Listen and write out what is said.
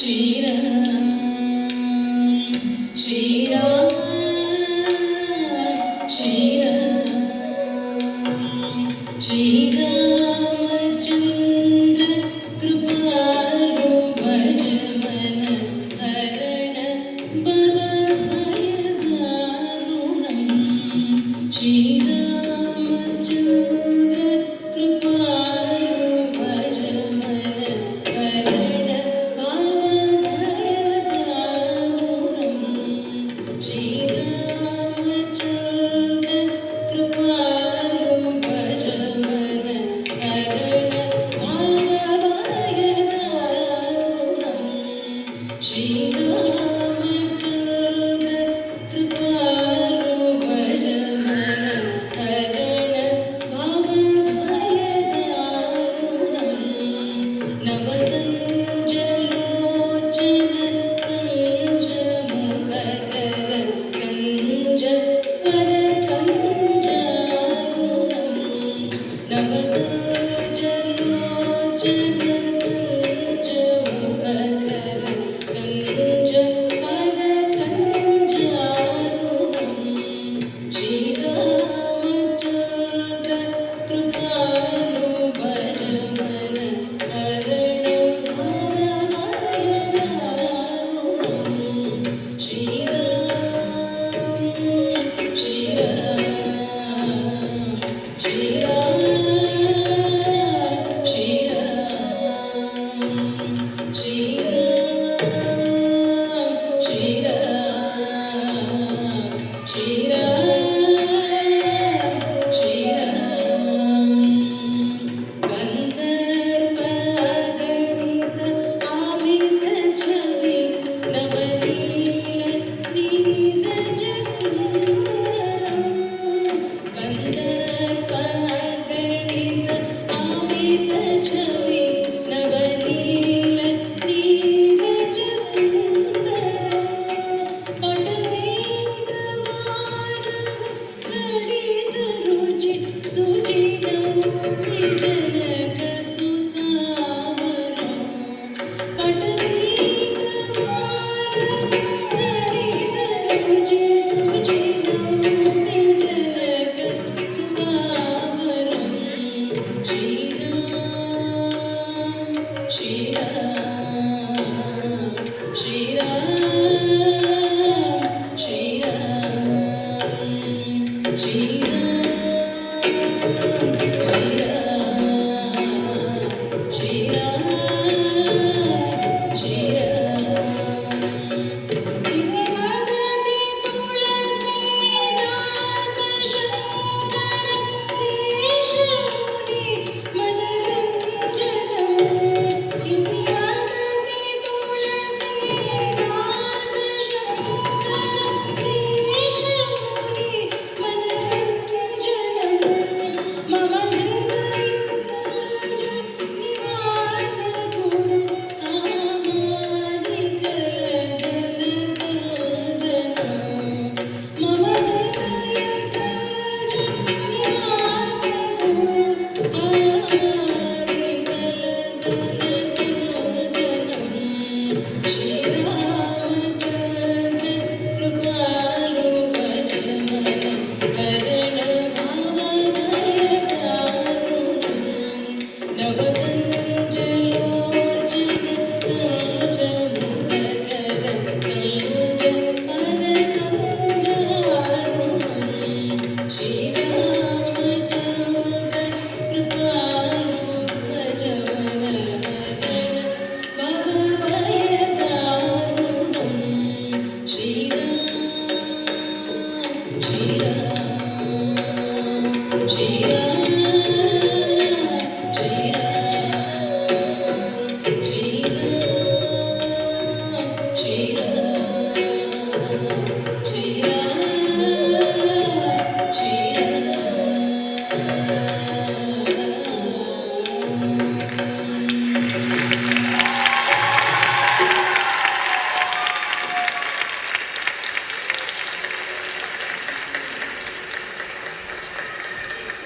श्रीराम श्रीराम श्रीराम श्रीरामचन्द्र कृपालु भजमन हरण भवभयदारुणम् श्रीरामचन्द्र कृपालु भजमन हरण भवभयदारुणम् श्रीरामचन्द्र कृपालु भजमन हरण भवभयदारुणम् श्रीरामचन्द्र कृपालु भजमन हरण भवभयदारुणम् नवकञ्जलोचन कञ्जमुखकर कञ्जपदकञ्जारुणम् नवकञ्जलोचन कञ्जमुखकर कञ्जपदकञ्जारुणम् श्रीरामचन्द्र कृपालु भजमन हरण भवभयदारुणम् श्रीराम श्रीराम श्रीराम श्रीराम श्रीराम श्रीराम श्रीराम श्रीराम गन्धर्वगणित आमित छवि नवनील नीरज सुन्दरम् गन्धर्वगणित आमित छवि नवनील नीरज सुन्दरम् पटवेगमानव ललित रुचि सुचिरं जनक सुतावरम् पटवेगमानव ललित रुचि सुचिरं जनक सुतावरम् श्रीराम श्रीराम